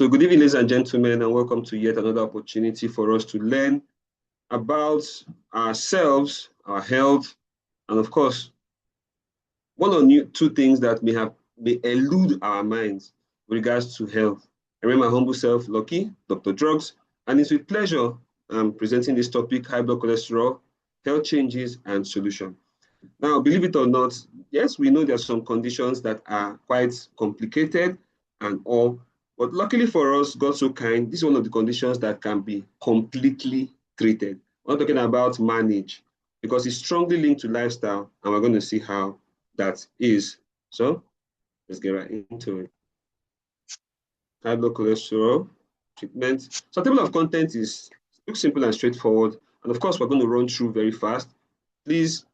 So good evening, ladies and gentlemen, and welcome to yet another opportunity for us to learn about ourselves, our health, and of course, one or two things that may elude our minds with regards to health. I remain my humble self, Lucky, Dr. Drugs, and it's with pleasure I'm presenting this topic, high blood cholesterol, health changes, and solution. Now, believe it or not, yes, we know there are some conditions that are quite complicated and all, but luckily for us, God so kind, this is one of the conditions that can be completely treated. We're not talking about manage, because it's strongly linked to lifestyle, and we're going to see how that is. So let's get right into it. High blood cholesterol treatment. So table of contents looks simple and straightforward. And of course, we're going to run through very fast. Please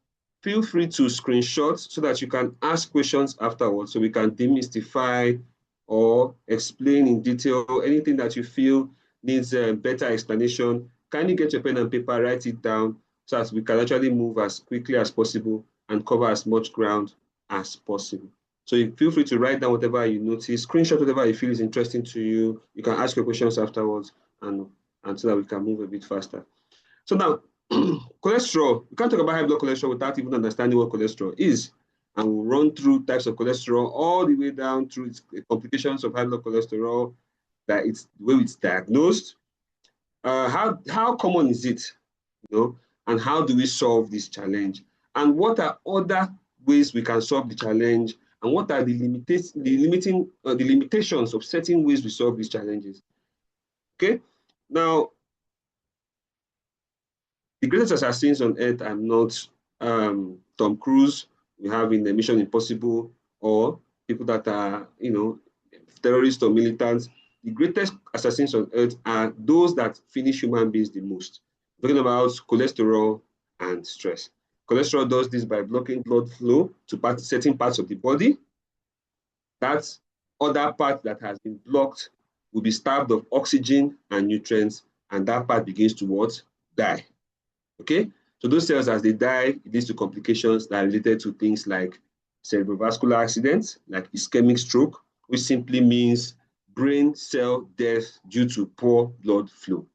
feel free to screenshot so that you can ask questions afterwards, so we can demystify or explain in detail anything that you feel needs a better explanation. Kindly get your pen and paper, write it down so that we can actually move as quickly as possible and cover as much ground as possible. So you feel free to write down whatever you notice, screenshot whatever you feel is interesting to you. You can ask your questions afterwards and so that we can move a bit faster. So now, cholesterol, we can't talk about high blood cholesterol without even understanding what cholesterol is. And we'll run through types of cholesterol all the way down through its complications of high blood cholesterol, that it's the way it's diagnosed. How common is it, and how do we solve this challenge? And what are other ways we can solve the challenge? And what are the limitations of certain ways we solve these challenges? Okay, now, the greatest assassins on earth are not Tom Cruise we have in the Mission Impossible, or people that are, terrorists or militants. The greatest assassins on earth are those that finish human beings the most. We're talking about cholesterol and stress. Cholesterol does this by blocking blood flow to certain parts of the body. That other part that has been blocked will be starved of oxygen and nutrients, and that part begins to what? Die. Okay? So those cells, as they die, it leads to complications that are related to things like cerebrovascular accidents, like ischemic stroke, which simply means brain cell death due to poor blood flow.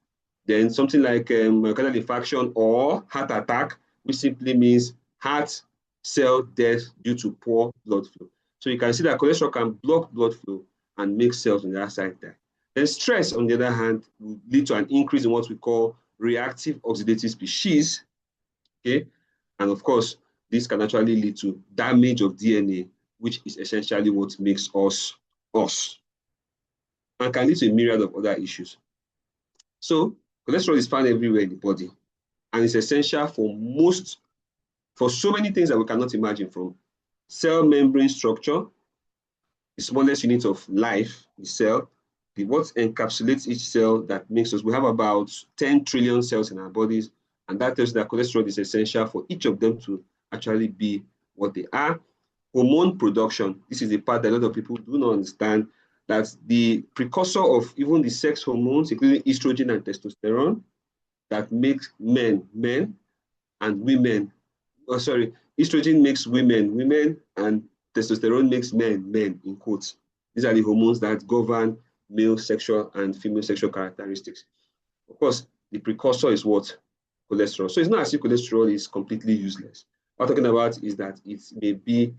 Then something like myocardial infarction or heart attack, which simply means heart cell death due to poor blood flow. So you can see that cholesterol can block blood flow and make cells on the other side die. Then stress, on the other hand, will lead to an increase in what we call reactive oxidative species, okay? And of course, this can actually lead to damage of DNA, which is essentially what makes us us, and can lead to a myriad of other issues. So cholesterol is found everywhere in the body, and it's essential for so many things that we cannot imagine, from cell membrane structure, the smallest unit of life, the cell, what encapsulates each cell that makes us. We have about 10 trillion cells in our bodies, and that tells us that cholesterol is essential for each of them to actually be what they are. Hormone production, this is the part that a lot of people do not understand, that the precursor of even the sex hormones, including estrogen and testosterone, that makes men men and women. Estrogen makes women, and testosterone makes men, in quotes. These are the hormones that govern male sexual and female sexual characteristics. Of course, the precursor is what? Cholesterol. So it's not as if cholesterol is completely useless. What we're talking about is that it may be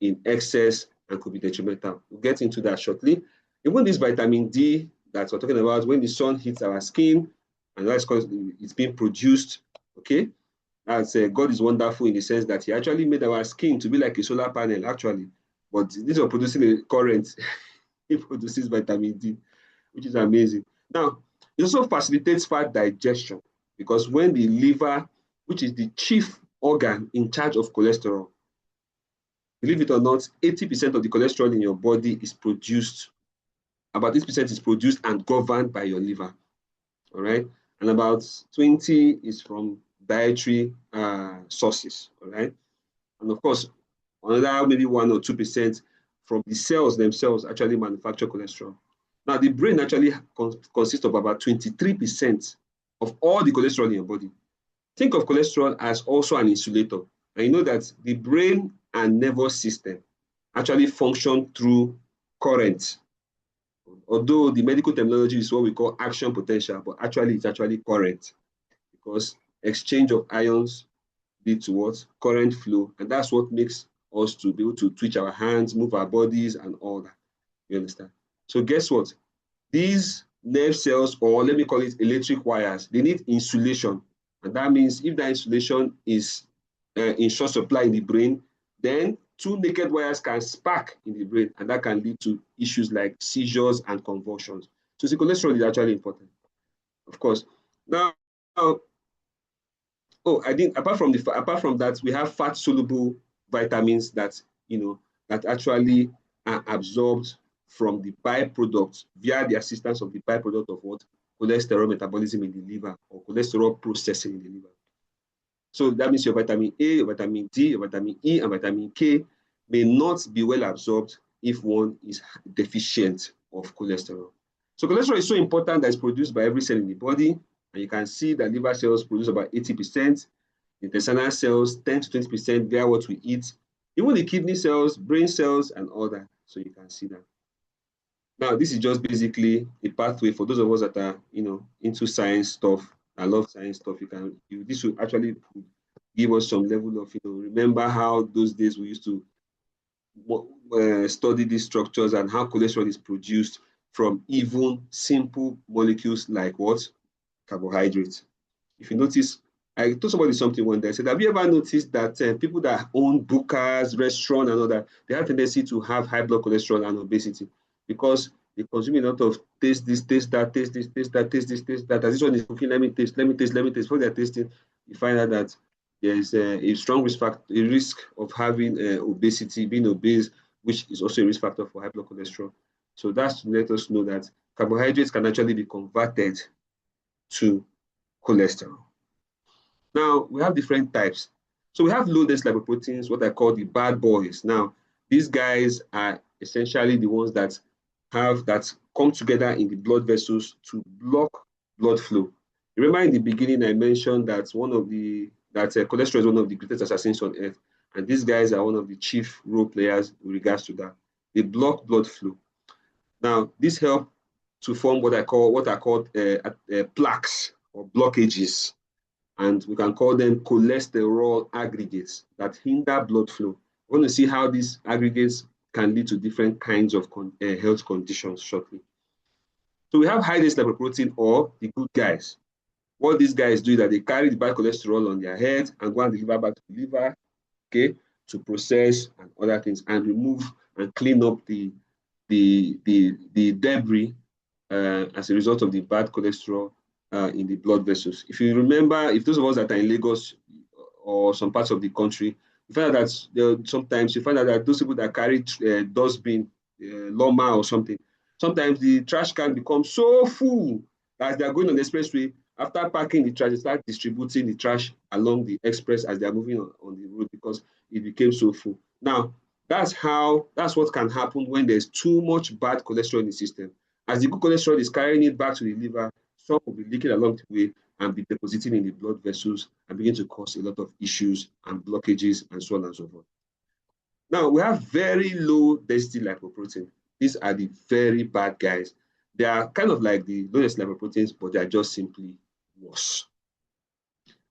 in excess and could be detrimental. We'll get into that shortly. Even this vitamin D that we're talking about, when the sun hits our skin, and that's because it's being produced, okay? That's God is wonderful in the sense that he actually made our skin to be like a solar panel, actually. But this is producing a current. It produces vitamin D, which is amazing. Now, it also facilitates fat digestion, because when the liver, which is the chief organ in charge of cholesterol, believe it or not, 80% of the cholesterol in your body is produced. About 80% is produced and governed by your liver. All right. And about 20 is from dietary sources. All right. And of course, another maybe 1 or 2% from the cells themselves actually manufacture cholesterol. Now, the brain actually consists of about 23% of all the cholesterol in your body. Think of cholesterol as also an insulator. And you know that the brain and nervous system actually function through current. Although the medical terminology is what we call action potential, but actually it's actually current, because exchange of ions lead to what? Current flow. And that's what makes us to be able to twitch our hands, move our bodies, and all that. You understand? So guess what? These nerve cells, or let me call it electric wires, they need insulation. And that means if that insulation is in short supply in the brain, then two naked wires can spark in the brain, and that can lead to issues like seizures and convulsions. So cholesterol is actually important, of course. Now, oh, I think apart from that, we have fat soluble vitamins that that actually are absorbed from the byproduct via the assistance of the byproduct of what? Cholesterol metabolism in the liver, or cholesterol processing in the liver. So that means your vitamin A, your vitamin D, your vitamin E, and vitamin K may not be well absorbed if one is deficient of cholesterol. So cholesterol is so important that it's produced by every cell in the body. And you can see that liver cells produce about 80%, intestinal cells 10 to 20% via what we eat, even the kidney cells, brain cells, and all that. So you can see that. Now, this is just basically a pathway for those of us that are, into science stuff. I love science stuff. This will actually give us some level of, remember how those days we used to study these structures and how cholesterol is produced from even simple molecules like what? Carbohydrates. If you notice, I told somebody something one day. I said, have you ever noticed that people that own bukas, restaurants, and all that, they have a tendency to have high blood cholesterol and obesity because they consume a lot of taste this, taste that, taste this, taste that, taste this, taste that. As this one is cooking, let me taste. Before they're tasting, you find out that there is a strong risk of having obesity, being obese, which is also a risk factor for high blood cholesterol. So that's to let us know that carbohydrates can actually be converted to cholesterol. Now, we have different types. So we have low-density lipoproteins, what I call the bad boys. Now, these guys are essentially the ones that come together in the blood vessels to block blood flow. Remember in the beginning, I mentioned that cholesterol is one of the greatest assassins on earth. And these guys are one of the chief role players in regards to that. They block blood flow. Now, this helps to form what are called plaques or blockages. And we can call them cholesterol aggregates that hinder blood flow. We're going to see how these aggregates can lead to different kinds of health conditions shortly. So we have high-density lipoprotein, or the good guys. What these guys do is that they carry the bad cholesterol on their head and go and deliver back to the liver, okay, to process and other things, and remove and clean up the debris as a result of the bad cholesterol in the blood vessels. If you remember, if those of us that are in Lagos or some parts of the country, you find out that sometimes you find out that those people that carry dustbin, loma or something, sometimes the trash can become so full that they're going on the expressway. After parking the trash, they start distributing the trash along the express as they're moving on the road because it became so full. Now, that's what can happen when there's too much bad cholesterol in the system. As the good cholesterol is carrying it back to the liver, some will be leaking along the way and be depositing in the blood vessels and begin to cause a lot of issues and blockages and so on and so forth. Now, we have very low density lipoprotein. These are the very bad guys. They are kind of like the low density lipoproteins, but they are just simply worse.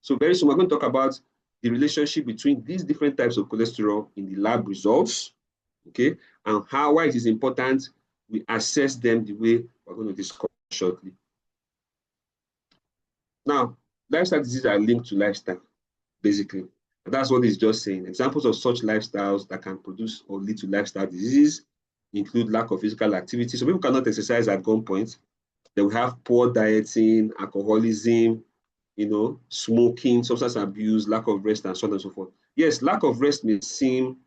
So very soon, we're going to talk about the relationship between these different types of cholesterol in the lab results, okay, and why it is important we assess them the way we're going to discuss shortly. Now, lifestyle diseases are linked to lifestyle, basically. And that's what it's just saying. Examples of such lifestyles that can produce or lead to lifestyle diseases include lack of physical activity. So people cannot exercise at gunpoint. They will have poor dieting, alcoholism, smoking, substance abuse, lack of rest, and so on and so forth. Yes, lack of rest may seem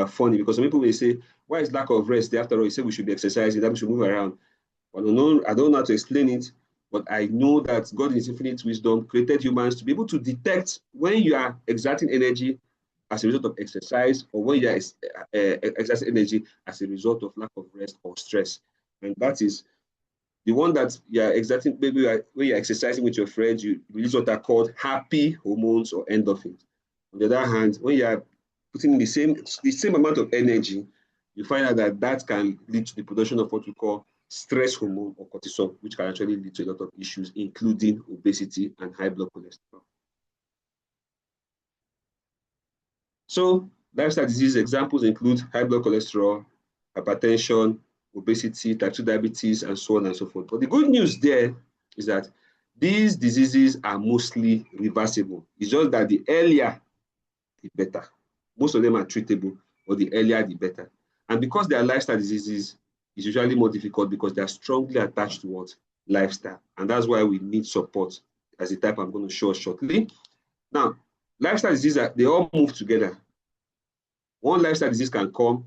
funny because some people may say, why is lack of rest? After all, you say we should be exercising, that we should move around. But I don't know how to explain it, but I know that God in His infinite wisdom created humans to be able to detect when you are exerting energy as a result of exercise or when you are exerting energy as a result of lack of rest or stress. And that is the one that you're exerting, maybe when you're exercising with your friends, you release what are called happy hormones or endorphins. On the other hand, when you're putting in the same amount of energy, you find out that can lead to the production of what we call stress hormone or cortisol, which can actually lead to a lot of issues, including obesity and high blood cholesterol. So lifestyle disease examples include high blood cholesterol, hypertension, obesity, type 2 diabetes, and so on and so forth. But the good news there is that these diseases are mostly reversible. It's just that the earlier, the better. Most of them are treatable, but the earlier, the better. And because they are lifestyle diseases, it's usually more difficult because they are strongly attached to what? Lifestyle. And that's why we need support, as the type I'm going to show shortly. Now, lifestyle diseases, they all move together. One lifestyle disease can come,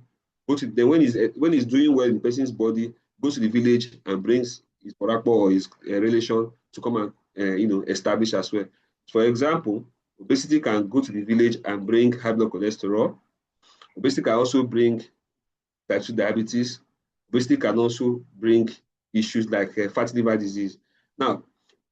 then when he's doing well in the person's body, goes to the village and brings his parapo or his relation to come and establish as well. For example, obesity can go to the village and bring high blood cholesterol. Obesity can also bring type 2 diabetes. Obesity can also bring issues like fatty liver disease. Now,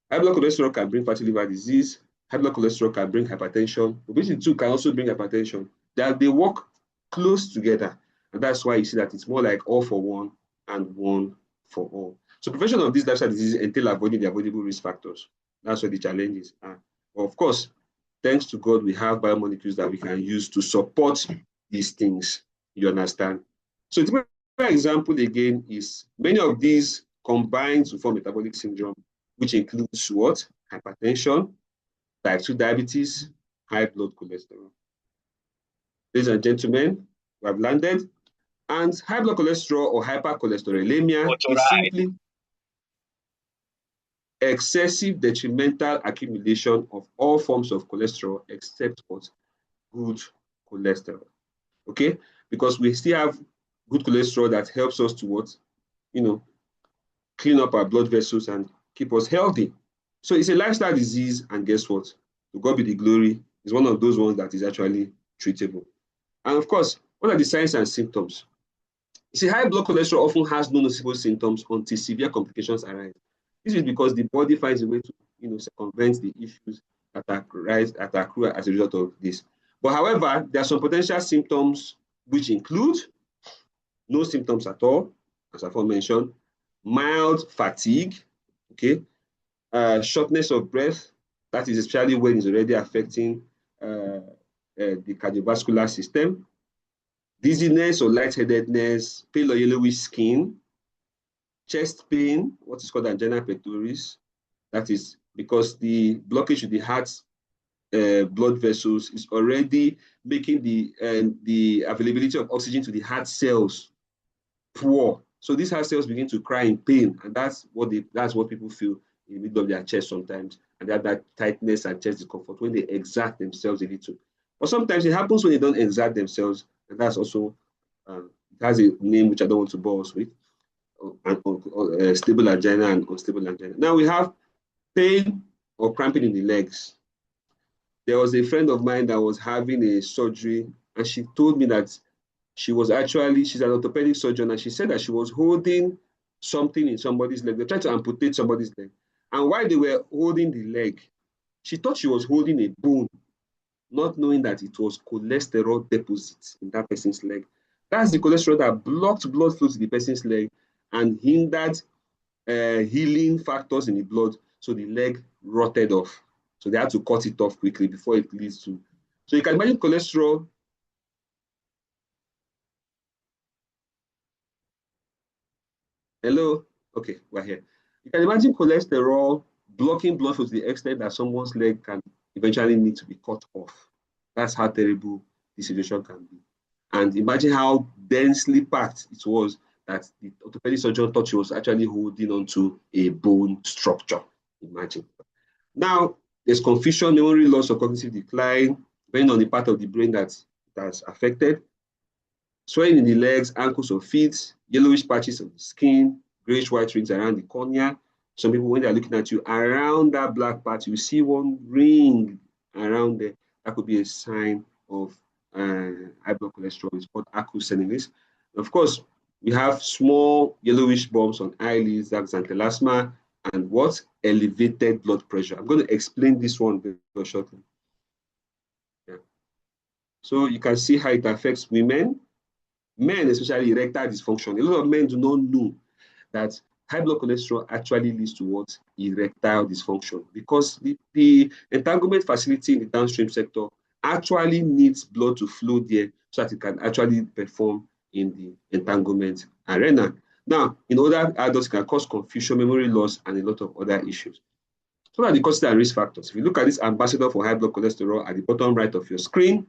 high blood cholesterol can bring fatty liver disease. High blood cholesterol can bring hypertension. Obesity too can also bring hypertension. They work close together. And that's why you see that it's more like all for one and one for all. So prevention of these lifestyle diseases entail avoiding the avoidable risk factors. That's what the challenges are. But of course, thanks to God, we have biomolecules that we can use to support these things. You understand? So the example again is many of these combine to form metabolic syndrome, which includes what? Hypertension, type 2 diabetes, high blood cholesterol. Ladies and gentlemen, we have landed. And high blood cholesterol or hypercholesterolemia is simply excessive detrimental accumulation of all forms of cholesterol except what? Good cholesterol. Okay? Because we still have good cholesterol that helps us to what? Clean up our blood vessels and keep us healthy. So it's a lifestyle disease, and guess what? To God be the glory, it's one of those ones that is actually treatable. And of course, what are the signs and symptoms? You see, high blood cholesterol often has no noticeable symptoms until severe complications arise. This is because the body finds a way to, circumvent the issues that accrue as a result of this. But however, there are some potential symptoms which include no symptoms at all, as I mentioned, mild fatigue, okay, shortness of breath, that is especially when it's already affecting the cardiovascular system, dizziness or lightheadedness, pale or yellowish skin, chest pain, what is called angina pectoris, that is because the blockage to the heart blood vessels is already making the availability of oxygen to the heart cells poor. So these heart cells begin to cry in pain, and that's what people feel in the middle of their chest sometimes, and they have that tightness and chest discomfort when they exert themselves a little. But sometimes it happens when they don't exert themselves, and that's also it has a name which I don't want to bore us with, stable angina and unstable angina. Now we have pain or cramping in the legs. There was a friend of mine that was having a surgery, and she told me that she's an orthopedic surgeon, and she said that she was holding something in somebody's leg. They tried to amputate somebody's leg. And while they were holding the leg, she thought she was holding a bone, not knowing that it was cholesterol deposits in that person's leg. That's the cholesterol that blocked blood flow to the person's leg and hindered healing factors in the blood. So the leg rotted off. So they had to cut it off quickly before it leads to. So you can imagine cholesterol. Hello? Okay, we're here. You can imagine cholesterol blocking blood flow to the extent that someone's leg can eventually need to be cut off. That's how terrible the situation can be. And imagine how densely packed it was that the orthopedic surgeon thought she was actually holding onto a bone structure. Imagine. Now, there's confusion, memory loss, or cognitive decline, depending on the part of the brain that has affected. Swelling in the legs, ankles, or feet, yellowish patches on the skin, grayish white rings around the cornea. Some people, when they're looking at you, around that black part, you see one ring around there. That could be a sign of high blood cholesterol. It's called acrocenillus. Of course, we have small yellowish bumps on eyelids, that's xanthelasma, and what? Elevated blood pressure. I'm going to explain this one very shortly. Yeah. So you can see how it affects women. Men, especially erectile dysfunction. A lot of men do not know that high blood cholesterol actually leads to what? Erectile dysfunction, because the entanglement facility in the downstream sector actually needs blood to flow there so that it can actually perform in the entanglement arena. Now, in other adults, it can cause confusion, memory loss, and a lot of other issues. So what are the causes and risk factors? If you look at this ambassador for high blood cholesterol at the bottom right of your screen,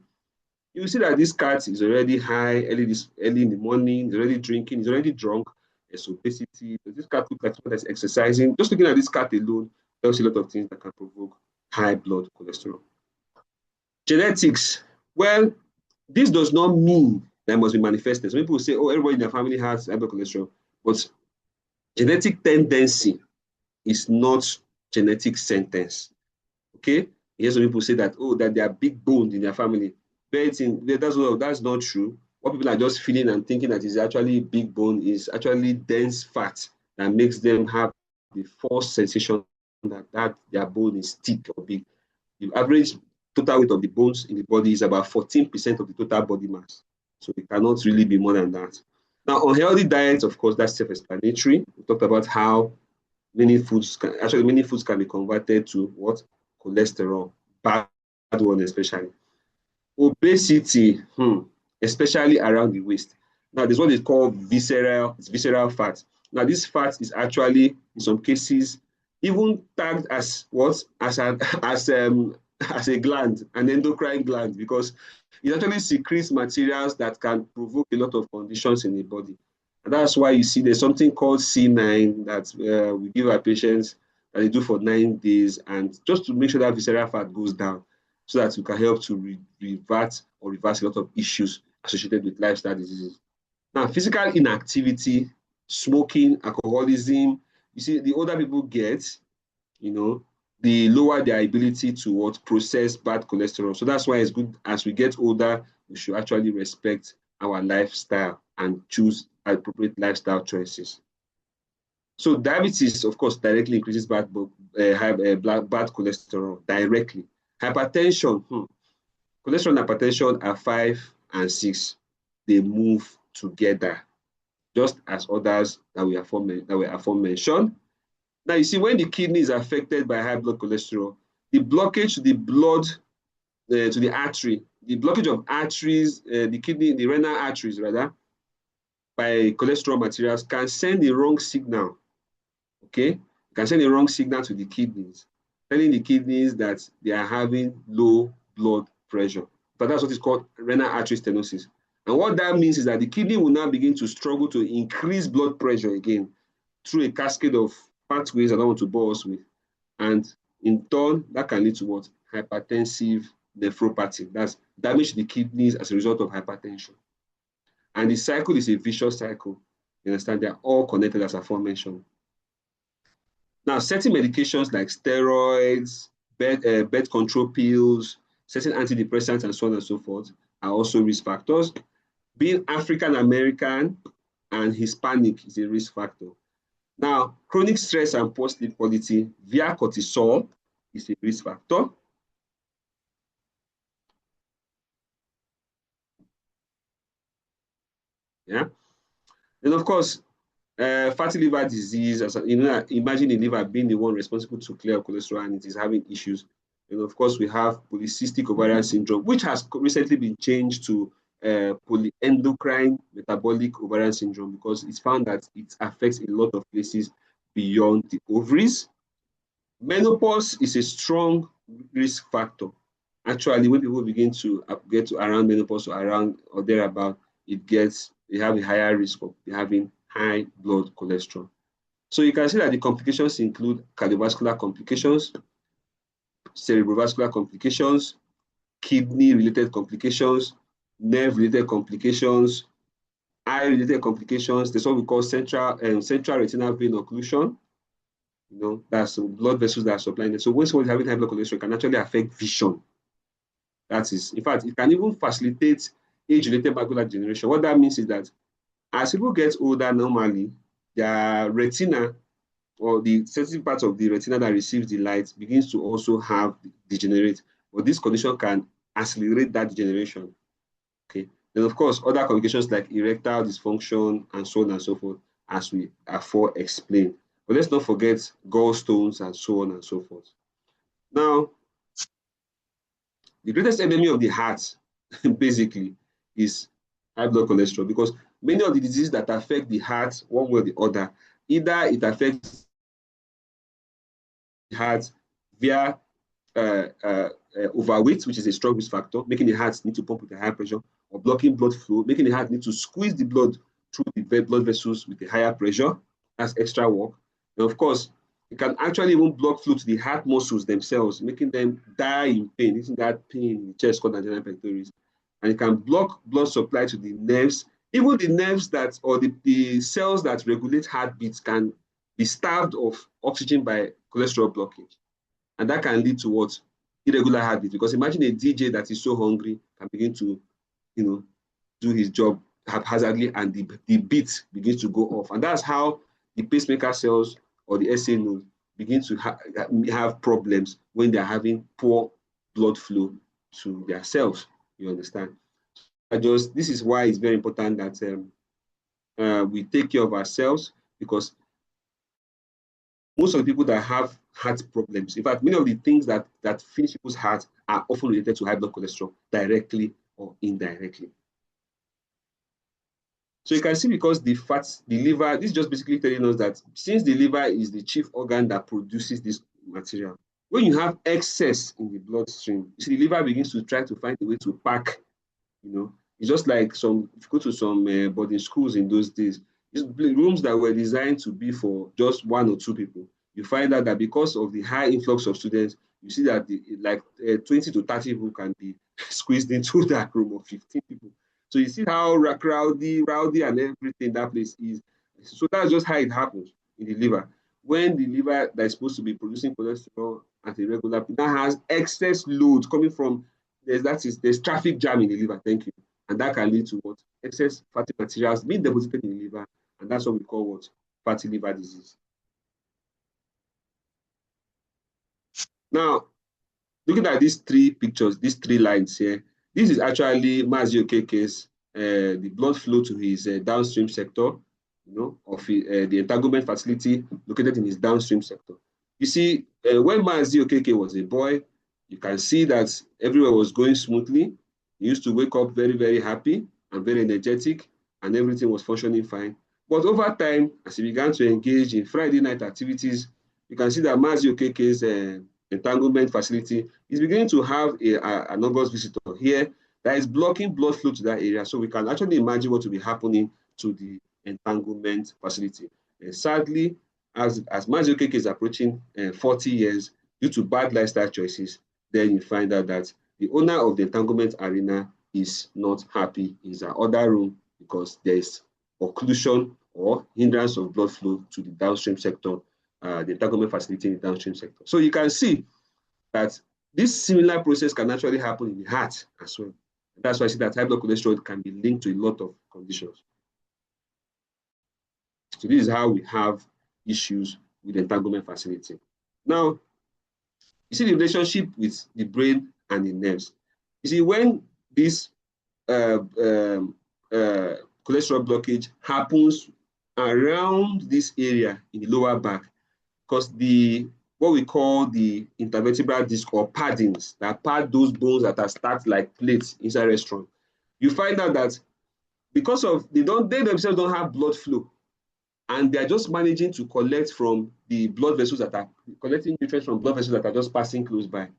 you will see that this cat is already high early in the morning, is already drinking, is already drunk. There's obesity. Does this cat look like someone that's exercising? Just looking at this cat alone tells you a lot of things that can provoke high blood cholesterol. Genetics. Well, this does not mean that it must be manifested. Some people say, oh, everybody in their family has high blood cholesterol, but genetic tendency is not genetic sentence. Okay? You hear some people say that, oh, that they are big boned in their family. That's not true. What people are just feeling and thinking that is actually big bone is actually dense fat that makes them have the false sensation that their bone is thick or big. The average total weight of the bones in the body is about 14% of the total body mass. So it cannot really be more than that. Now, unhealthy diets, of course, that's self-explanatory. We talked about how many foods can be converted to what? Cholesterol, bad one especially. Obesity, especially around the waist. Now, there's what is called visceral fat. Now, this fat is actually, in some cases, even tagged as what? As a gland, an endocrine gland, because it actually secretes materials that can provoke a lot of conditions in the body. And that's why you see there's something called C9 that we give our patients that they do for 9 days, and just to make sure that visceral fat goes down, so that we can help to reverse a lot of issues associated with lifestyle diseases. Now, physical inactivity, smoking, alcoholism, you see, the older people get, the lower their ability to process bad cholesterol. So that's why it's good as we get older, we should actually respect our lifestyle and choose appropriate lifestyle choices. So diabetes, of course, directly increases bad cholesterol directly. Hypertension, cholesterol and hypertension are 5 and 6. They move together, just as others that were aforementioned. Now, you see, when the kidney is affected by high blood cholesterol, the blockage to the blood, to the artery, the blockage of arteries, the renal arteries, rather, by cholesterol materials can send the wrong signal, okay? It can send the wrong signal to the kidneys, telling the kidneys that they are having low blood pressure. But that's what is called renal artery stenosis. And what that means is that the kidney will now begin to struggle to increase blood pressure again through a cascade of pathways I don't want to bore us with. And in turn, that can lead to what? Hypertensive nephropathy. That's damage to the kidneys as a result of hypertension. And the cycle is a vicious cycle. You understand? They are all connected as aforementioned. Now, certain medications like steroids, birth control pills, certain antidepressants, and so on and so forth are also risk factors. Being African American and Hispanic is a risk factor. Now, chronic stress and poor sleep quality via cortisol is a risk factor. Yeah. And of course, fatty liver disease, imagine the liver being the one responsible to clear cholesterol and it is having issues. And of course, we have polycystic ovarian syndrome, which has recently been changed to polyendocrine metabolic ovarian syndrome, because it's found that it affects a lot of places beyond the ovaries. Menopause is a strong risk factor. Actually, when people begin to get to around menopause or thereabout, they have a higher risk of having high blood cholesterol. So you can see that the complications include cardiovascular complications, cerebrovascular complications, kidney-related complications, nerve-related complications, eye-related complications. There's what we call central retinal vein occlusion. That's blood vessels that are supplying it. So when someone is having high blood cholesterol, it can actually affect vision. That is, in fact, it can even facilitate age-related macular degeneration. What that means is that as people get older, normally, their retina, or the sensitive part of the retina that receives the light, begins to also degenerate. But this condition can accelerate that degeneration. Okay. Then, of course, other complications like erectile dysfunction and so on and so forth as we afore explained. But let's not forget gallstones and so on and so forth. Now, the greatest enemy of the heart, basically, is high blood cholesterol, because many of the diseases that affect the heart, one way or the other, either it affects the heart via overweight, which is a strong risk factor, making the heart need to pump with a higher pressure, or blocking blood flow, making the heart need to squeeze the blood through the blood vessels with a higher pressure. That's extra work. And of course, it can actually even block flow to the heart muscles themselves, making them die in pain. Isn't that pain in the chest called angina pectoris? And it can block blood supply to the nerves. Even the nerves that, or the cells that regulate heartbeats can be starved of oxygen by cholesterol blockage. And that can lead to what? Irregular heartbeat. Because imagine a DJ that is so hungry can begin to, do his job haphazardly, and the beat begins to go off. And that's how the pacemaker cells or the SA node begin to have problems when they're having poor blood flow to their cells. You understand? This is why it's very important that we take care of ourselves, because most of the people that have heart problems, in fact, many of the things that finish people's heart are often related to high blood cholesterol, directly or indirectly. So you can see, because the liver, this is just basically telling us that since the liver is the chief organ that produces this material, when you have excess in the bloodstream, you see the liver begins to try to find a way to pack, it's just like if you go to some boarding schools in those days, rooms that were designed to be for just 1 or 2 people, you find out that because of the high influx of students, you see that 20 to 30 people can be squeezed into that room of 15 people. So you see how rowdy and everything that place is. So that's just how it happens in the liver. When the liver that is supposed to be producing cholesterol at a regular that has excess load coming from, there's traffic jam in the liver, thank you. And that can lead to what? Excess fatty materials being deposited in the liver. And that's what we call what? Fatty liver disease. Now, looking at these 3 pictures, these 3 lines here, this is actually Mazi Okeke's the blood flow to his downstream sector, of the entanglement facility located in his downstream sector. You see, when Mazi Okeke was a boy, you can see that everywhere was going smoothly. He used to wake up very, very happy and very energetic, and everything was functioning fine. But over time, as he began to engage in Friday night activities, you can see that Mazi Okeke's entanglement facility is beginning to have an August visitor here that is blocking blood flow to that area. So we can actually imagine what will be happening to the entanglement facility. And sadly, as Mazi Okeke is approaching 40 years due to bad lifestyle choices, then you find out that the owner of the entanglement arena is not happy in the other room, because there is occlusion or hindrance of blood flow to the downstream sector, the entanglement facility in the downstream sector. So you can see that this similar process can actually happen in the heart as well. That's why I see that high blood cholesterol can be linked to a lot of conditions. So this is how we have issues with the entanglement facility. Now, you see the relationship with the brain and the nerves. You see, when this cholesterol blockage happens around this area in the lower back, because what we call the intervertebral disc, or paddings that pad those bones that are stacked like plates inside a restaurant, you find out that because of they themselves don't have blood flow, and they are just managing to collect from the blood vessels that are collecting nutrients from blood vessels that are just passing close by.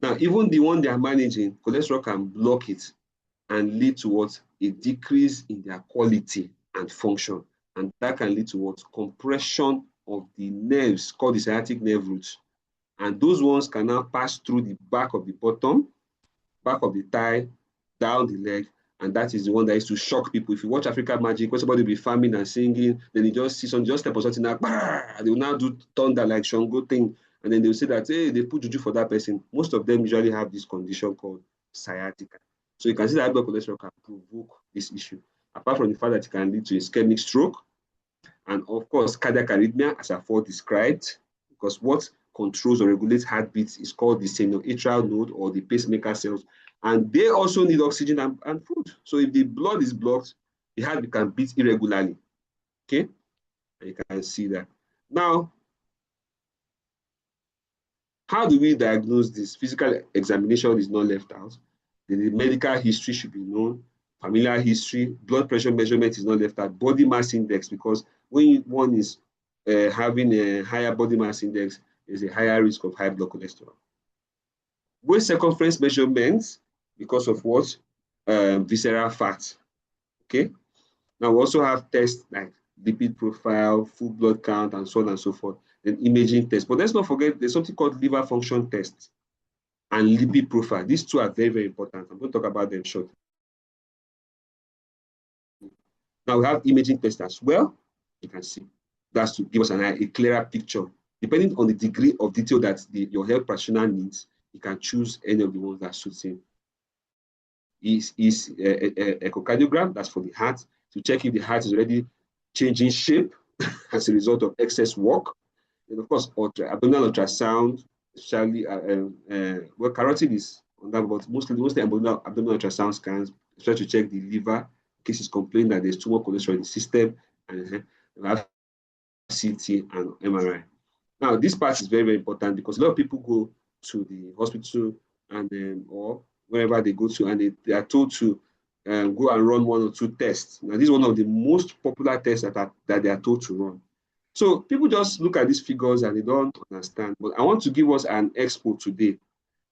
Now, even the one they are managing, cholesterol can block it and lead to what? A decrease in their quality and function. And that can lead to what? Compression of the nerves called the sciatic nerve roots. And those ones can now pass through the back of the bottom, back of the thigh, down the leg, and that is the one that is to shock people. If you watch Africa Magic, when somebody will be farming and singing, then you just see some just step on something like, they will now do thunder like Shango thing, and then they will say that, hey, they put juju for that person. Most of them usually have this condition called sciatica. So you can see that high blood cholesterol can provoke this issue, apart from the fact that it can lead to ischemic stroke, and of course, cardiac arrhythmia, as I've described, because what controls or regulates heartbeats is called the sinoatrial node, or the pacemaker cells, and they also need oxygen and food. So if the blood is blocked, the heart can beat irregularly. Okay. And you can see that. Now, how do we diagnose this? Physical examination is not left out. The medical history should be known, familial history, blood pressure measurement is not left out, body mass index, because when one is having a higher body mass index, there's a higher risk of high blood cholesterol. Waist circumference measurements, because of what? Visceral fat. Okay. Now we also have tests like lipid profile, full blood count, and so on and so forth, then imaging tests. But let's not forget there's something called liver function tests and lipid profile. These two are very, very important. I'm going to talk about them shortly. Now we have imaging tests as well. You can see that's to give us a clearer picture. Depending on the degree of detail that your health practitioner needs, you can choose any of the ones that suits him. Is echocardiogram, that's for the heart, to check if the heart is already changing shape as a result of excess work. And of course, abdominal ultrasound, especially well, carotid is on that, but mostly abdominal ultrasound scans, especially to check the liver, in case it's complaining that there's too much cholesterol in the system, and we have CT and MRI. Now, this part is very, very important because a lot of people go to the hospital and or wherever they go to, and they are told to go and run 1 or 2 tests. Now, this is one of the most popular tests that they are told to run. So people just look at these figures and they don't understand. But I want to give us an expo today.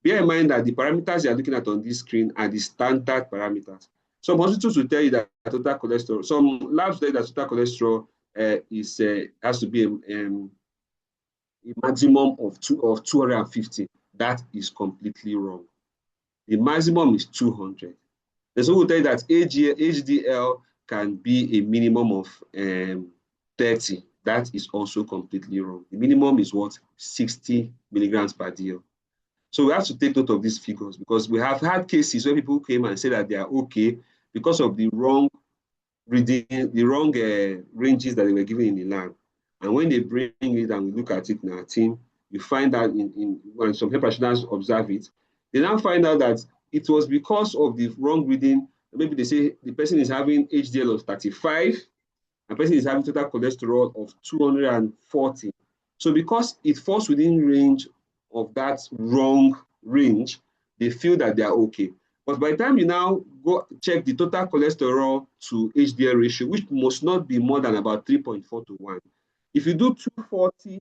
Bear in mind that the parameters you are looking at on this screen are the standard parameters. Some hospitals will tell you that total cholesterol, some labs tell you that total cholesterol has to be a maximum of 250. That is completely wrong. The maximum is 200. And so we'll tell you that HDL can be a minimum of 30. That is also completely wrong. The minimum is what? 60 milligrams per DL. So we have to take note of these figures because we have had cases where people came and said that they are okay because of the wrong reading, the wrong ranges that they were given in the lab. And when they bring it and we look at it in our team, you find that when some health practitioners observe it, they now find out that it was because of the wrong reading. Maybe they say the person is having HDL of 35, and the person is having total cholesterol of 240. So because it falls within range of that wrong range, they feel that they are okay. But by the time you now go check the total cholesterol to HDL ratio, which must not be more than about 3.4 to 1, if you do 240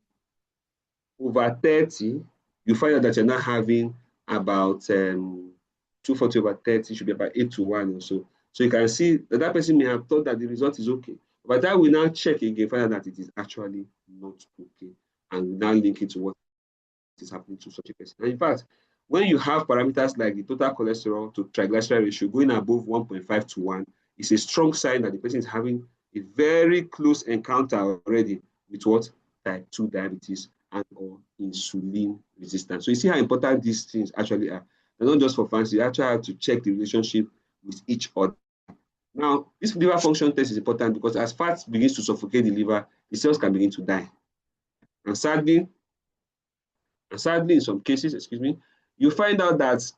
over 30, you find out that you're not having about 240 over 30 should be about 8 to 1 or so. So you can see that that person may have thought that the result is okay. By the time we now check again, find out that it is actually not okay. And we now link it to what is happening to such a person. And in fact, when you have parameters like the total cholesterol to triglyceride ratio going above 1.5 to 1, it's a strong sign that the person is having a very close encounter already with what? Type 2 diabetes and or insulin resistance. So you see how important these things actually are. They're not just for fancy, you actually have to check the relationship with each other. Now, this liver function test is important because as fat begins to suffocate the liver, the cells can begin to die. And sadly, in some cases, you find out that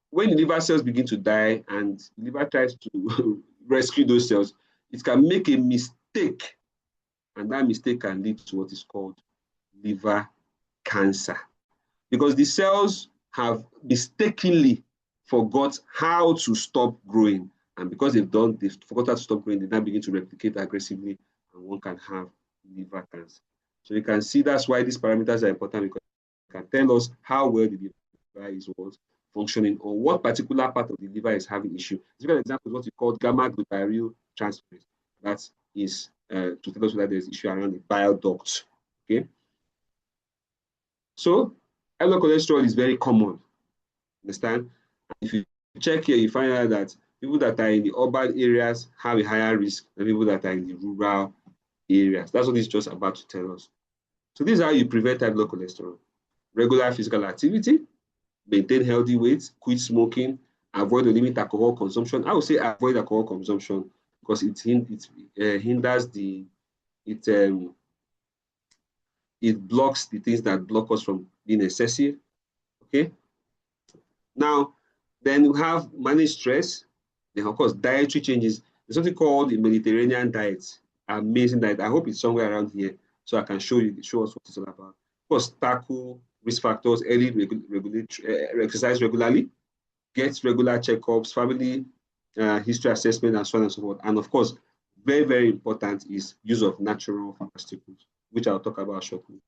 when the liver cells begin to die and the liver tries to rescue those cells, it can make a mistake, and that mistake can lead to what is called liver cancer. Because the cells have mistakenly forgot how to stop growing. And because they've forgot how to stop growing, they now begin to replicate aggressively, and one can have liver cancer. So you can see that's why these parameters are important, because they can tell us how well the liver is functioning or what particular part of the liver is having issue. A typical example is what we call gamma glutathione transferase. That is to tell us whether there's issue around the bile ducts. Okay. So high blood cholesterol is very common. Understand? If you check here, you find out that people that are in the urban areas have a higher risk than people that are in the rural areas. That's what it's just about to tell us. So this is how you prevent high blood cholesterol. Regular physical activity, maintain healthy weight, quit smoking, avoid or limit alcohol consumption. I would say avoid alcohol consumption because it hinders it blocks the things that block us from being excessive. Okay. Now, then we have manage stress. Then, of course, dietary changes. There's something called the Mediterranean diet. amazing diet. I hope it's somewhere around here so I can show us what it's all about. Of course, tackle risk factors, early exercise regularly, get regular checkups, family history assessment, and so on and so forth. And of course, very, very important is use of natural pharmaceuticals, which I'll talk about shortly.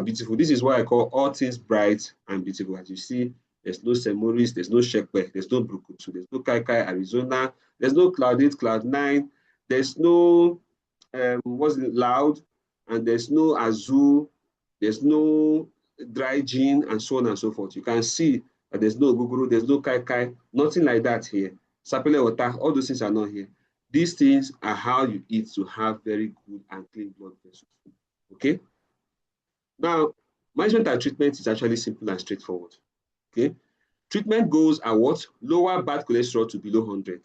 Beautiful. This is why I call all things bright and beautiful. As you see, there's no St. Maurice, there's no Shekwe, there's no Brukutu, there's no Kaikai, Arizona, there's no Cloud 8, Cloud 9, there's no Loud, and there's no Azul, there's no Dry Gin, and so on and so forth. You can see that there's no Guguru, there's no Kaikai, nothing like that here. Sapele water, all those things are not here. These things are how you eat to have very good and clean blood vessels. Okay? Now, management and treatment is actually simple and straightforward. Okay? Treatment goals are what? Lower bad cholesterol to below 100.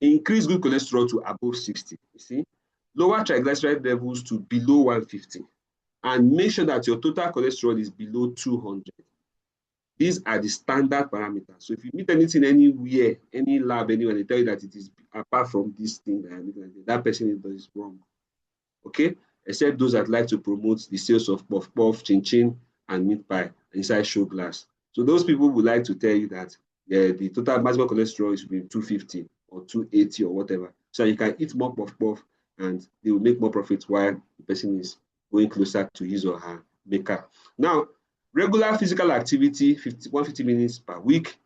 Increase good cholesterol to above 60. You see? Lower triglyceride levels to below 150. And make sure that your total cholesterol is below 200. These are the standard parameters. So if you meet anything anywhere, any lab, anywhere, they tell you that it is apart from this thing, that person is wrong. Okay? Except those that like to promote the sales of puff puff, chin chin, and meat pie inside show glass. So those people would like to tell you that the total maximum cholesterol is between 250 or 280 or whatever. So you can eat more puff puff and they will make more profits while the person is going closer to his or her maker. Now, regular physical activity, 150 minutes per week.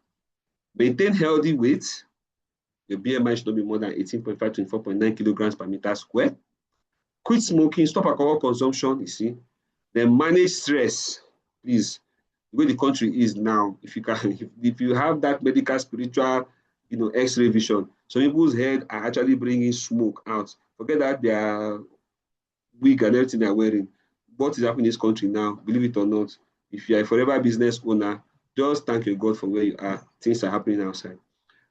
Maintain healthy weight. Your BMI should not be more than 18.5 to 24.9 kilograms per meter square. Quit smoking, stop alcohol consumption, you see. Then manage stress, please. The way the country is now, if you have that medical, spiritual, X-ray vision, some people's head are actually bringing smoke out. Forget that they are wig and everything they're wearing. What is happening in this country now, believe it or not, if you're a forever business owner, just thank your God for where you are. Things are happening outside.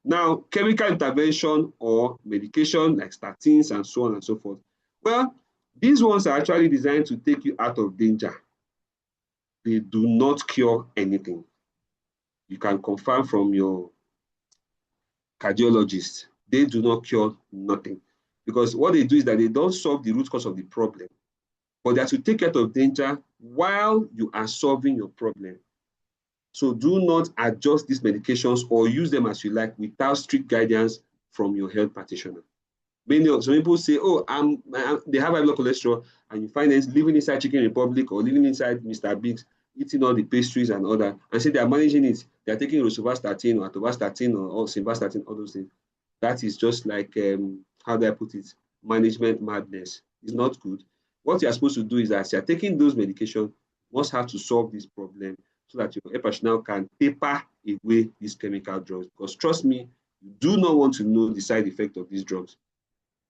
Now, chemical intervention or medication like statins and so on and so forth. Well, these ones are actually designed to take you out of danger. They do not cure anything. You can confirm from your cardiologist, they do not cure nothing. Because what they do is that they don't solve the root cause of the problem, but they are to take you out of danger while you are solving your problem. So do not adjust these medications or use them as you like without strict guidance from your health practitioner. Some people say, oh, they have high blood cholesterol, and you find them living inside Chicken Republic or living inside Mr. Biggs, eating all the pastries and all that, and say they are managing it. They are taking rosuvastatin or atorvastatin or simvastatin, all those things. That is just like, how do I put it, management madness. It's not good. What you are supposed to do is that you are taking those medications, must have to solve this problem so that your health practitioner can taper away these chemical drugs. Because trust me, you do not want to know the side effect of these drugs.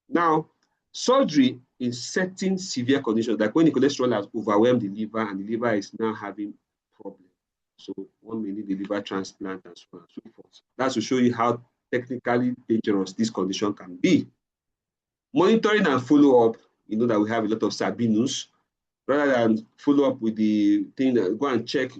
Now, surgery in certain severe conditions, like when the cholesterol has overwhelmed the liver and the liver is now having problems. So one may need a liver transplant and so on and so forth. That's to show you how technically dangerous this condition can be. Monitoring and follow-up, you know that we have a lot of Sabinus. Rather than follow up with the thing, go and check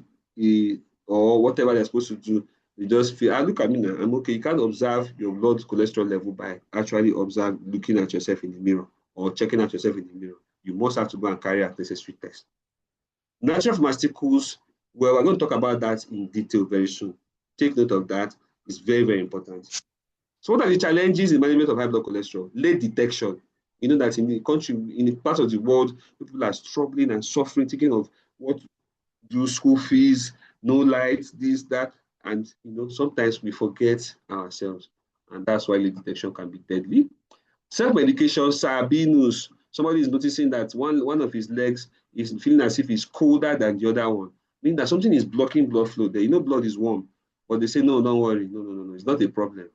or whatever they're supposed to do, you just feel, look at me now, I'm okay. You can't observe your blood cholesterol level by actually looking at yourself in the mirror or checking out yourself in the mirror. You must have to go and carry out necessary tests. Natural pharmaceuticals, well, we're going to talk about that in detail very soon. Take note of that. It's very, very important. So what are the challenges in management of high blood cholesterol? Late detection. You know that in the country, in the part of the world, people are struggling and suffering, thinking of what to do, school fees, no light, this, that. And sometimes we forget ourselves, and that's why late detection can be deadly. Self-medication, Sabinus. Somebody is noticing that one of his legs is feeling as if it's colder than the other one, meaning that something is blocking blood flow there. Blood is warm, but they say, no, don't worry. No, it's not a problem.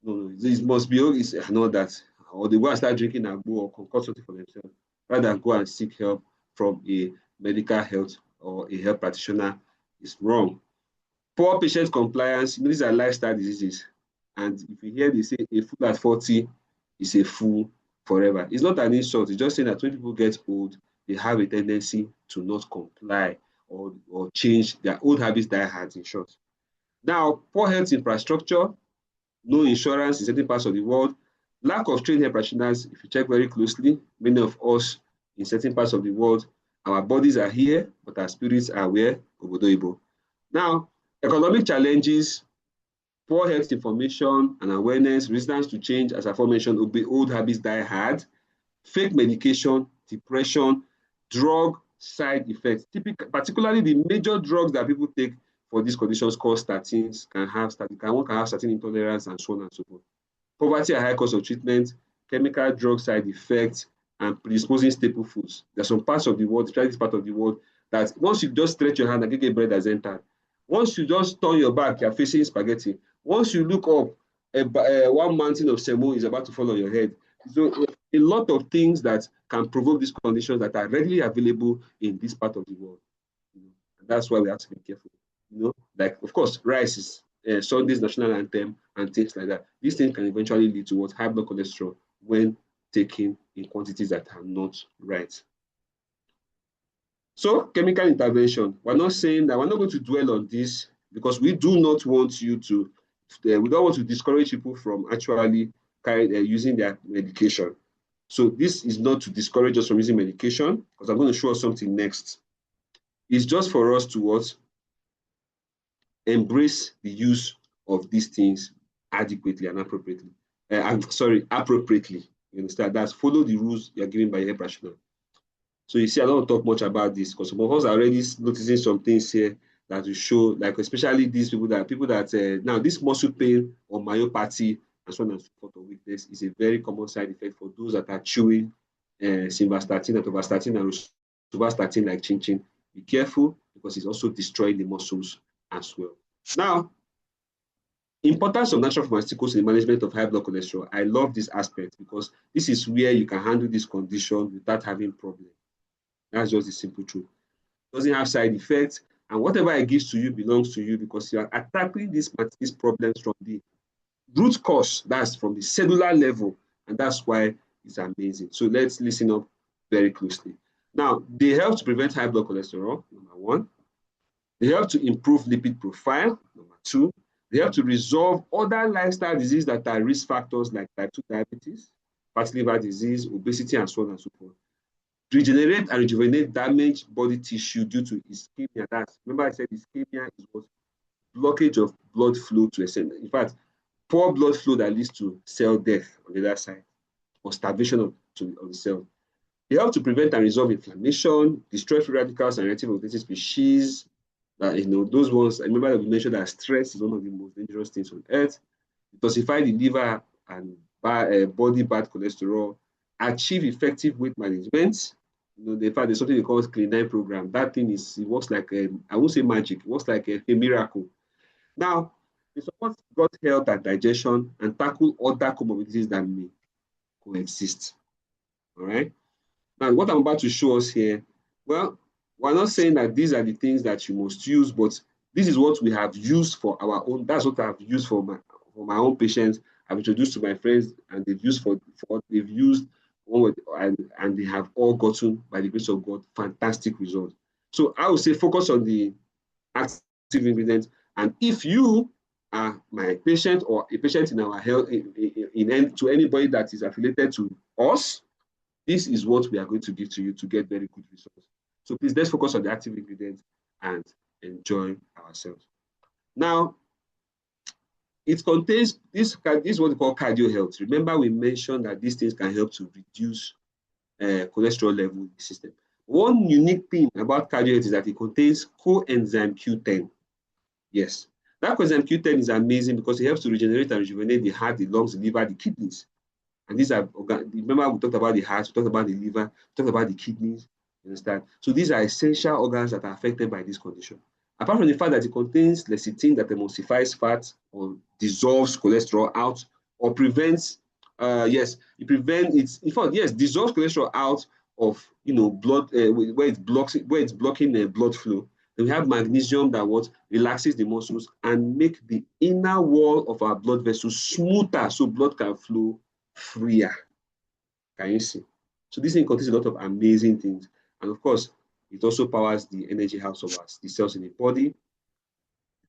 No, it must be, I know that. Or they go and start drinking Agbo or concoct something for themselves, rather than go and seek help from a medical health or a health practitioner. Is wrong. Poor patient compliance, these are lifestyle diseases. And if you hear they say a fool at 40 is a fool forever, it's not an insult. It's just saying that when people get old, they have a tendency to not comply or change their old habits die hard, in short. Now, poor health infrastructure, no insurance in certain parts of the world, Lack of trained health practitioners, if you check very closely, many of us in certain parts of the world, our bodies are here, but our spirits are where? Obodoibo. Now, economic challenges, poor health information and awareness, resistance to change, as aforementioned, old habits die hard, fake medication, depression, drug side effects, particularly the major drugs that people take for these conditions called statins, one can have statin intolerance and so on and so forth. Poverty and high cost of treatment, chemical drug side effects, and predisposing staple foods. There are some parts of the world, especially this part of the world, that once you just stretch your hand and get bread has entered. Once you just turn your back, you're facing spaghetti. Once you look up, one mountain of semo is about to fall on your head. So a lot of things that can provoke these conditions that are readily available in this part of the world. And that's why we have to be careful. Like, of course, rice is Sunday's national anthem and things like that. These things can eventually lead to what? High blood cholesterol when taken in quantities that are not right. So, chemical intervention. We're not saying that we're not going to dwell on this because we do not want you to, we don't want to discourage people from actually using their medication. So this is not to discourage us from using medication, because I'm going to show us something next. It's just for us to what? Embrace the use of these things adequately and appropriately. Appropriately. You understand? That's follow the rules you're given by your health practitioner. So you see, I don't talk much about this because some of us are already noticing some things here that will show, like especially these people that now this muscle pain or myopathy and so on and so forth or weakness is a very common side effect for those that are chewing simvastatin, atorvastatin, and rosuvastatin like chin-chin. Be careful because it's also destroying the muscles as well. Now, importance of natural pharmaceuticals in the management of high blood cholesterol. I love this aspect because this is where you can handle this condition without having problems. That's just the simple truth. It doesn't have side effects, and whatever it gives to you belongs to you because you are attacking these problems from the root cause. That's from the cellular level, and that's why it's amazing. So let's listen up very closely. Now, they help to prevent high blood cholesterol, number one. They help to improve lipid profile, number two. They help to resolve other lifestyle diseases that are risk factors like type 2 diabetes, fatty liver disease, obesity, and so on and so forth. Regenerate and rejuvenate damaged body tissue due to ischemia. Remember I said ischemia is what? Blockage of blood flow to a cell. In fact, poor blood flow that leads to cell death on the other side, or starvation of the cell. They help to prevent and resolve inflammation, destroy free radicals and reactive oxidative species. Those ones, I remember that we mentioned that stress is one of the most dangerous things on earth. Detoxify the liver and body bad cholesterol. Achieve effective weight management. In fact, there's something they call Clean9 program. That thing it works like I won't say magic, it works like a miracle. Now, they support gut health and digestion and tackle other comorbidities that may coexist. All right. Now, what I'm about to show us here, well, we're not saying that these are the things that you must use, but this is what we have used for our own. That's what I've used for my own patients. I've introduced to my friends, and they've used and they have all gotten, by the grace of God, fantastic results. So I would say focus on the active ingredients. And if you are my patient or a patient in our health, to anybody that is affiliated to us, this is what we are going to give to you to get very good results. So please, let's focus on the active ingredients and enjoy ourselves. Now, it contains this is what we call cardio health. Remember, we mentioned that these things can help to reduce cholesterol level in the system. One unique thing about cardio health is that it contains coenzyme Q10. Yes, that coenzyme Q10 is amazing because it helps to regenerate and rejuvenate the heart, the lungs, the liver, the kidneys. And these are, remember we talked about the heart, we talked about the liver, we talked about the kidneys, you understand? So these are essential organs that are affected by this condition. Apart from the fact that it contains lecithin that emulsifies fat or dissolves cholesterol out or prevents, dissolves cholesterol out of, blood, where it's blocking blood flow. Then we have magnesium that relaxes the muscles and make the inner wall of our blood vessels smoother so blood can flow freer. Can you see? So this thing contains a lot of amazing things. And of course, it also powers the energy house of us, the cells in the body.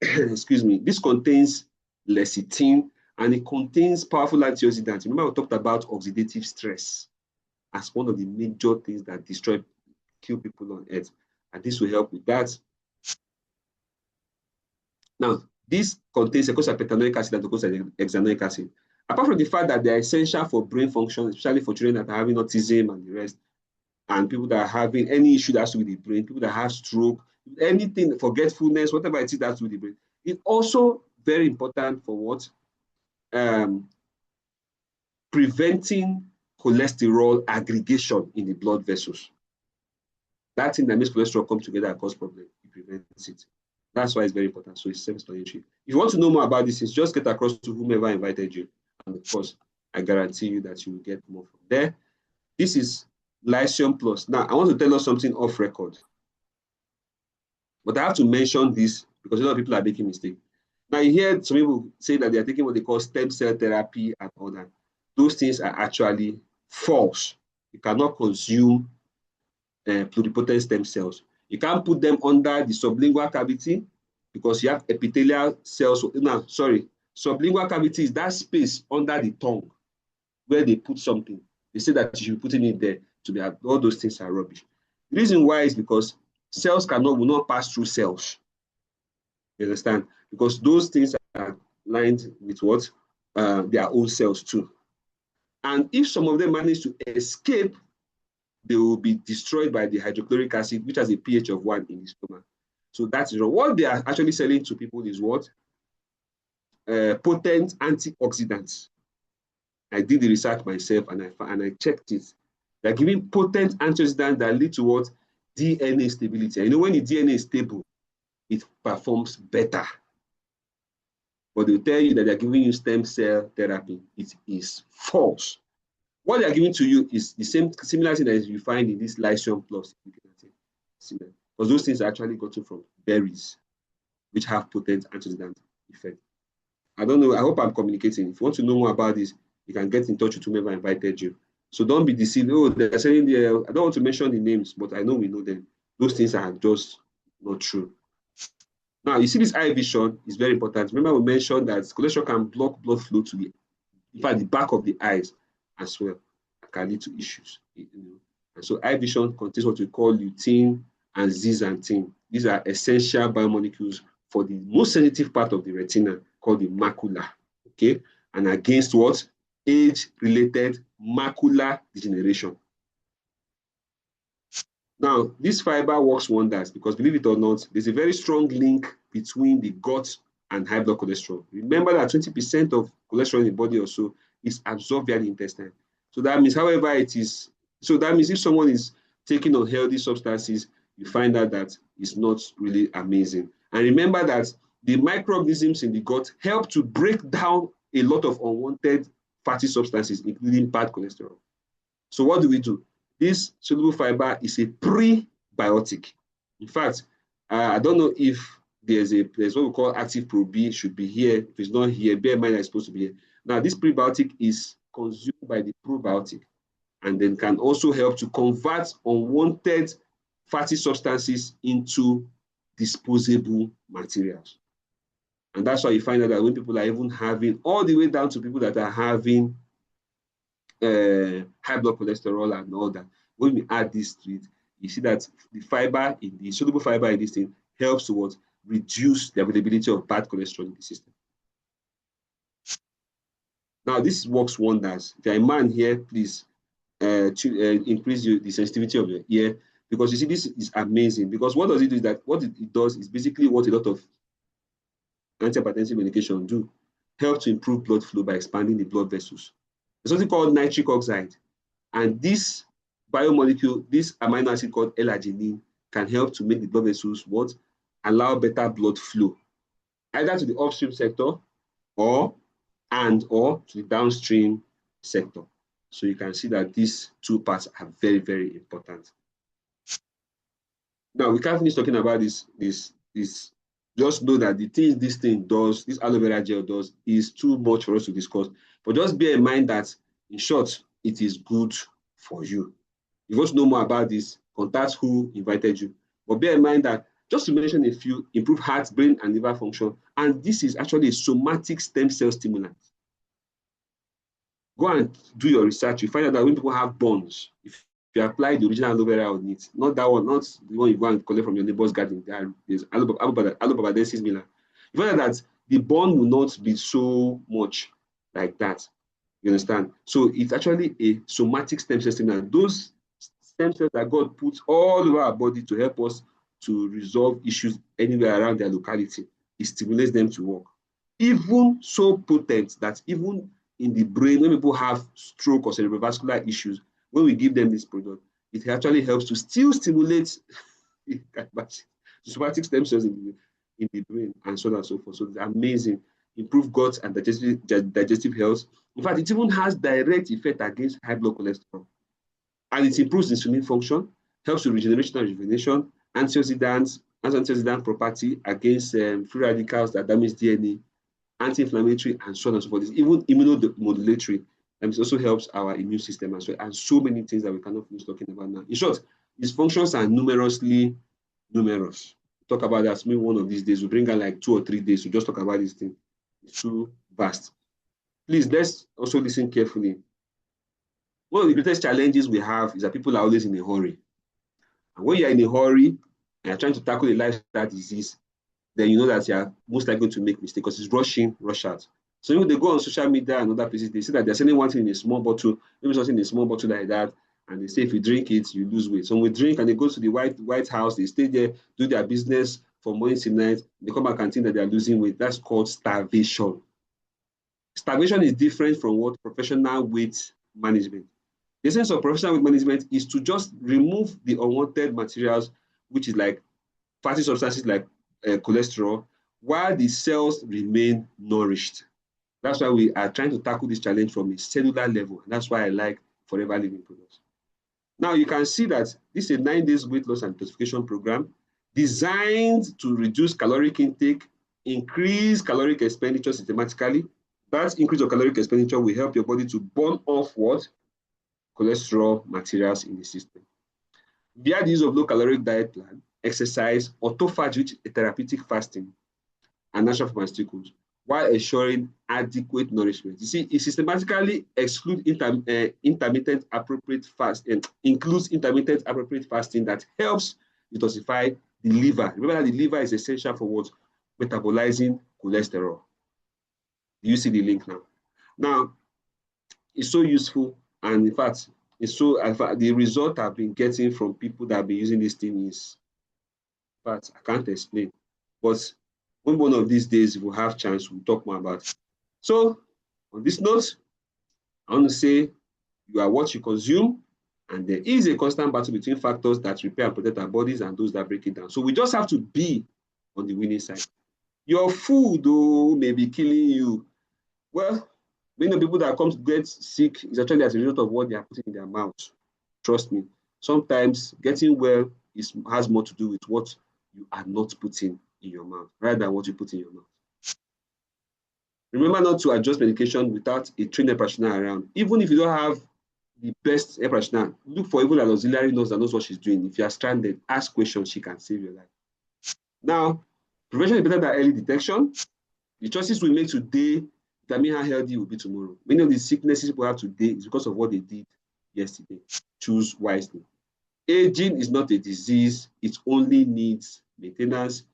Excuse me. This contains lecithin and it contains powerful antioxidants. Remember, we talked about oxidative stress as one of the major things that kill people on earth, and this will help with that. Now, this contains eicosapentaenoic acid and docosahexaenoic acid. Apart from the fact that they are essential for brain function, especially for children that are having autism and the rest, and people that are having any issue that has to do with the brain, people that have stroke, anything, forgetfulness, whatever it is that has to do with the brain. It's also very important for what? Preventing cholesterol aggregation in the blood vessels. That thing that makes cholesterol come together and cause problems, it prevents it. That's why it's very important. So it's self-explanatory. If you want to know more about this, just get across to whomever invited you. And of course, I guarantee you that you will get more from there. This is Lycium Plus. Now, I want to tell us something off record. But I have to mention this because a lot of people are making mistakes. Now, you hear some people say that they are taking what they call stem cell therapy and all that. Those things are actually false. You cannot consume pluripotent stem cells. You can't put them under the sublingual cavity because you have epithelial cells. No, sorry. Sublingual cavity is that space under the tongue where they put something. They say that you should be putting it there to be, all those things are rubbish. The reason why is because cells will not pass through cells. You understand? Because those things are lined with what? Their own cells too. And if some of them manage to escape, they will be destroyed by the hydrochloric acid, which has a pH of 1 in the stomach. So that's wrong. What they are actually selling to people is what? Potent antioxidants. I did the research myself and I checked it. They're giving potent antioxidants that lead to what? DNA stability. You know, when the DNA is stable, it performs better. But they'll tell you that they're giving you stem cell therapy. It is false. What they're giving to you is the same similar thing that you find in this Lycium Plus. Because those things are actually gotten from berries, which have potent antioxidant effect. I don't know. I hope I'm communicating. If you want to know more about this, you can get in touch with whomever invited you. So don't be deceived. Oh, they're saying there. I don't want to mention the names, but I know we know them. Those things are just not true. Now, you see this eye vision is very important. Remember, we mentioned that cholesterol can block blood flow to the back of the eyes as well. That can lead to issues. And so eye vision contains what we call lutein and zeaxanthin. These are essential biomolecules for the most sensitive part of the retina called the macula. Okay, and against what? Age-related macular degeneration. Now, this fiber works wonders because, believe it or not, there's a very strong link between the gut and high blood cholesterol. Remember that 20% of cholesterol in the body also is absorbed via the intestine. So that means, however it is, so that means if someone is taking unhealthy substances, you find out that it's not really amazing. And remember that the microorganisms in the gut help to break down a lot of unwanted fatty substances, including bad cholesterol. So what do? This soluble fiber is a prebiotic. In fact, I don't know if there's what we call active pro B should be here. If it's not here, bear in mind that it's supposed to be here. Now, this prebiotic is consumed by the probiotic and then can also help to convert unwanted fatty substances into disposable materials. And that's why you find out that when people are even having, all the way down to people that are having high blood cholesterol and all that, when we add this to it, you see that the fiber in the soluble fiber in this thing helps to what? Reduce the availability of bad cholesterol in the system. Now, this works wonders. If you're a man here, please increase the sensitivity of your ear, because you see, this is amazing. Because what does it do is that what it does is basically what a lot of antihypertensive medication do, help to improve blood flow by expanding the blood vessels. There's something called nitric oxide, and this biomolecule, this amino acid called L-arginine, can help to make the blood vessels what? Allow better blood flow, either to the upstream sector or to the downstream sector. So you can see that these two parts are very, very important. Now, we can't finish talking about this. Just know that the things this thing does, this aloe vera gel does, is too much for us to discuss. But just bear in mind that, in short, it is good for you. If you want to know more about this, contact who invited you. But bear in mind that, just to mention a few, improve heart, brain, and liver function. And this is actually a somatic stem cell stimulant. Go and do your research. You find out that when people have bonds, if you apply the original aloe vera on it, not that one, not the one you go and collect from your neighbor's garden, there's aloe barbadensis miller. You find out that the bond will not be so much like that. You understand? So it's actually a somatic stem cell stimulus. Those stem cells that God puts all over our body to help us to resolve issues anywhere around their locality, it stimulates them to work. Even so potent that even in the brain, when people have stroke or cerebrovascular issues, when we give them this product, it actually helps to still stimulate somatic stem cells in the brain and so on and so forth. So it's amazing. Improve gut and digestive health. In fact, it even has direct effect against high blood cholesterol. And it improves insulin function, helps with regeneration and rejuvenation, antioxidant property against free radicals that damage DNA, anti-inflammatory, and so on and so forth. It's even immunomodulatory. And it also helps our immune system as well, and so many things that we cannot finish talking about now. In short, its functions are numerously numerous. We'll talk about that maybe one of these days. We'll bring out like 2 or 3 days to just talk about this thing. It's too vast. Please, let's also listen carefully. One of the greatest challenges we have is that people are always in a hurry. And when you're in a hurry and you're trying to tackle a lifestyle disease, then you know that you're most likely going to make mistakes because it's rush out. So when they go on social media and other places, they say that they're selling one thing in a small bottle, maybe something in a small bottle like that, and they say if you drink it, you lose weight. So when we drink and they go to the White House, they stay there, do their business from morning to night, they come back and think that they're losing weight. That's called starvation. Starvation is different from what professional weight management. The essence of professional weight management is to just remove the unwanted materials, which is like fatty substances like cholesterol, while the cells remain nourished. That's why we are trying to tackle this challenge from a cellular level. And that's why I like Forever Living products. Now you can see that this is a 9 days weight loss and detoxification program designed to reduce caloric intake, increase caloric expenditure systematically. That increase of caloric expenditure will help your body to burn off what? Cholesterol materials in the system. Via the use of low caloric diet plan, exercise, autophagy, therapeutic fasting, and natural pharmaceuticals, while ensuring adequate nourishment. You see, it systematically excludes intermittent appropriate fasting, includes intermittent appropriate fasting that helps detoxify the liver. Remember that the liver is essential for what? Metabolizing cholesterol. You see the link now. Now, it's so useful, and in fact, the result I've been getting from people that have been using this thing is, in fact, I can't explain. But when one of these days if we have chance, we'll talk more about it. So, on this note, I want to say you are what you consume, and there is a constant battle between factors that repair and protect our bodies and those that break it down. So we just have to be on the winning side. Your food, though, may be killing you. Well, many of the people that come to get sick is actually as a result of what they are putting in their mouth. Trust me. Sometimes getting well has more to do with what you are not putting in your mouth rather than what you put in your mouth. Remember not to adjust medication without a trained practitioner around. Even if you don't have the best practitioner, look for even an auxiliary nurse that knows what she's doing. If you are stranded, ask questions, she can save your life. Now, prevention is better than early detection. The choices we make today determine how healthy you will be tomorrow. Many of the sicknesses people have today is because of what they did yesterday. Choose wisely. Aging is not a disease, it only needs maintenance.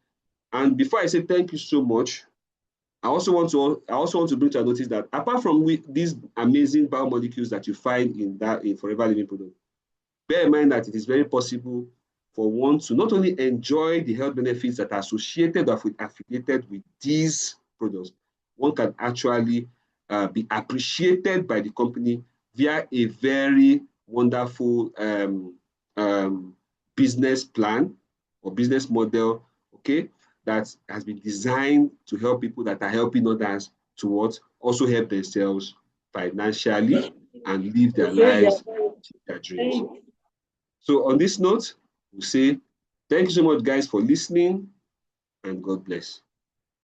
And before I say thank you so much, I also want to bring to your notice that apart from these amazing biomolecules that you find in Forever Living product, bear in mind that it is very possible for one to not only enjoy the health benefits that are associated or affiliated with these products, one can actually be appreciated by the company via a very wonderful business plan or business model, okay, that has been designed to help people that are helping others to what? Also help themselves financially and live their lives, their dreams. So on this note, we'll say thank you so much, guys, for listening, and God bless.